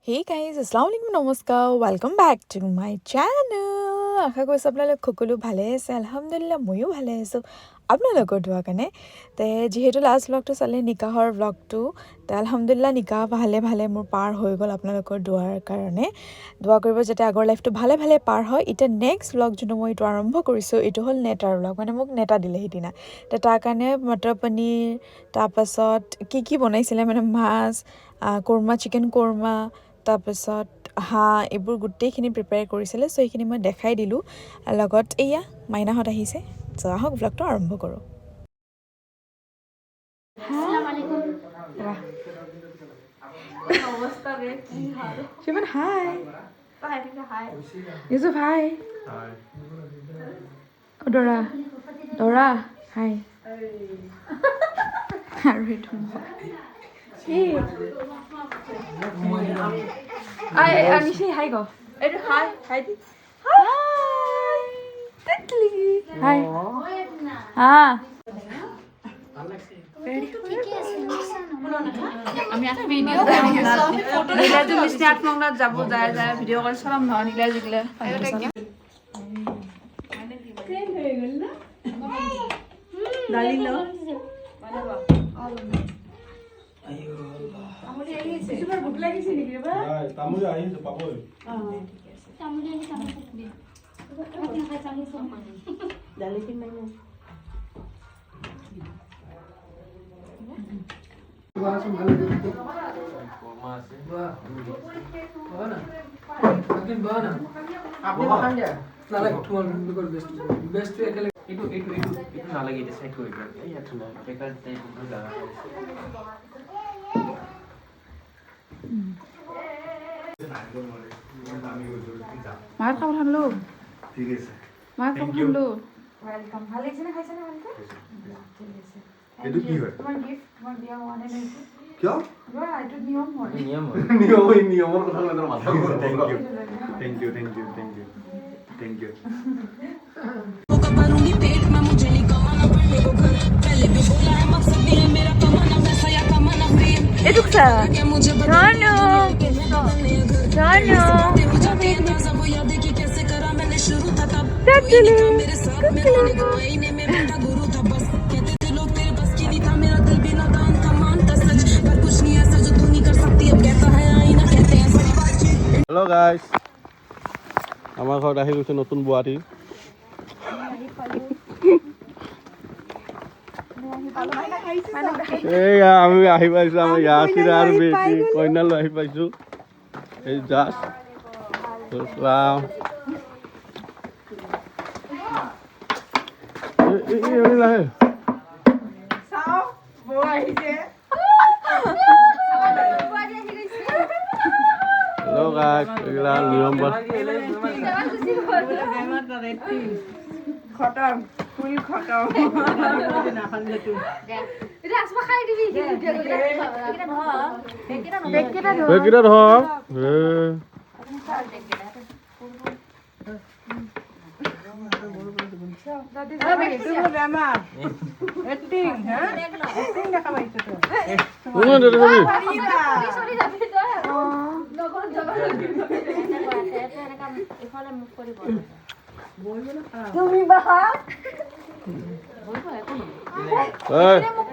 Hey guys, Assalamualaikum, Namaskar. Welcome back to my channel. আশা কৰিছোঁ আপোনালোক সকলো ভালে আছে। আলহামদুলিল্লাহ ময়ো ভালে আছোঁ আপোনালোকৰ দোৱা কাৰণে। তে যিহেতু লাষ্ট ব্লগটো চালে নিকাহৰ ব্লগটো, তে আলহামদুলিল্লাহ নিকাহ ভালে মোৰ পাৰ হৈ গ'ল আপোনালোকৰ দোৱাৰ কাৰণে। দোৱা কৰিব যাতে আগৰ লাইফটো ভালে পাৰ হয়। এতিয়া নেক্সট ব্লগ যোনটো মই এইটো আৰম্ভ কৰিছোঁ, এইটো হ'ল নেটাৰ ব্লগ। মানে মোক নেটা দিলে সেইদিনা। তে তাৰ কাৰণে মটৰ পনীৰ, তাৰপাছত কি বনাইছিলে মানে মাছ, কোৰমা, চিকেন কোৰমা, তাৰপিছত হাঁহ, এইবোৰ গোটেইখিনি প্ৰিপেয়াৰ কৰিছিলে। চ' এইখিনি মই দেখাই দিলোঁ। লগত এয়া মাইনাহঁত আহিছে। চ' আহক ব্লগটো আৰম্ভ কৰোঁ। শিৱন হাই, ইউসুফ হাই, দৰা হাই। আৰু সেইটো Nishi, hi go. Hi. Hi. Hi. আমি একটা ভিডিও নীলাজু মিষ্টি আট মংলাত যাব যায় ভিডিও কল সলাম নহয় নীলাজু গিলা ভোক লাগিছে নেকি তামুলি আহিছে পাবই দালি কি নাই মাৰ খাব খালো ঠিক আছে মাৰ খাব খালো ওয়েলকাম ভালে আছে না খাইছে না ভালকে ঠিক আছে এটো কি হয় তোমার গিফট তোমার দিয়া ওয়ানে নাই কিয় গো আইটো নিয়মৰ কথা লৈ মাথা ঘূৰাই থ্যাংক ইউ करूंगी पेट में मुझे नहीं कमाना पड़ने को घर पहले भी बोला है मकसद नहीं है मेरा कमाना पैसा या कमाना फेम ये दुखसा मुझे जानो वो याद है कि कैसे करा मैंने शुरू था तब मेरे साथ मेरे आने को आईने में बैठा गुरु था बस कहते थे लोग तेरे बस की नहीं था मेरा दिल भी नादान था मानता सच पर कुछ नहीं ऐसा जो तू नहीं कर सकती अब कहता है आईना कहते हैं हेलो गाइस আমাৰ ঘৰত আহি গৈছে নতুন বোৱাৰী এইয়া আমি আহি পাইছো আমাৰ ইয়াছিৰ আৰু বেটি কইনালৈ আহি পাইছো এই জাষ্ট সালাম এই লাহে চাও বৌ আহিছে हेलो गाइस এগুলা নিয়ম খতম ফুল খতম এটা আসমা খাই দিবি বেকিটা ধৰ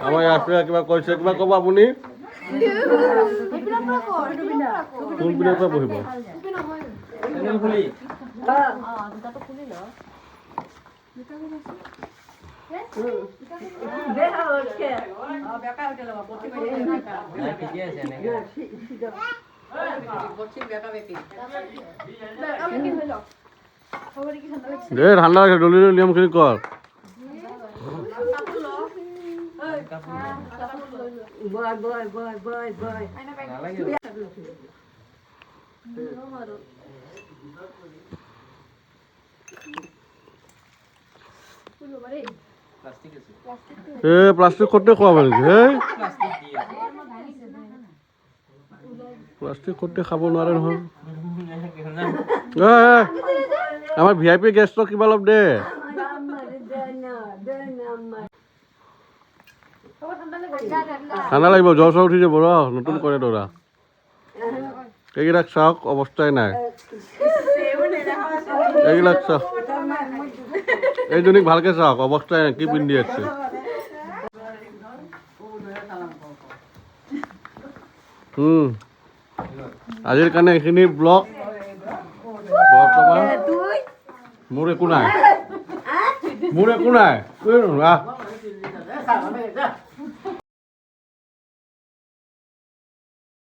আমাৰ ইয়াতে কিবা কৈছে কিবা ক'ব আপুনি কোন পিনৰ পৰা বহিব দে ঠাণ্ডা লাগে দলি নিয়মখিনি কৰ প্লাষ্টিক কৰতে খাওয়াবে নাকি প্লাষ্টিক কৰতে খাব নোৱাৰে নহয় আমাৰ VIP গেষ্টক কিবা অলপ দে ঠাণ্ডা লাগিব জ্বৰ চৰ উঠি যাব ৰ নতুন কৰে দৰা এইবিলাক চাওক অৱস্থাই নাই এইবিলাক চাওক এইজনীক ভালকে চাওক অৱস্থাই নাই কি পিন্ধি আছে আজিৰ কাৰণে এইখিনি ব্লগ বৰ্তমান মোৰ একো নাই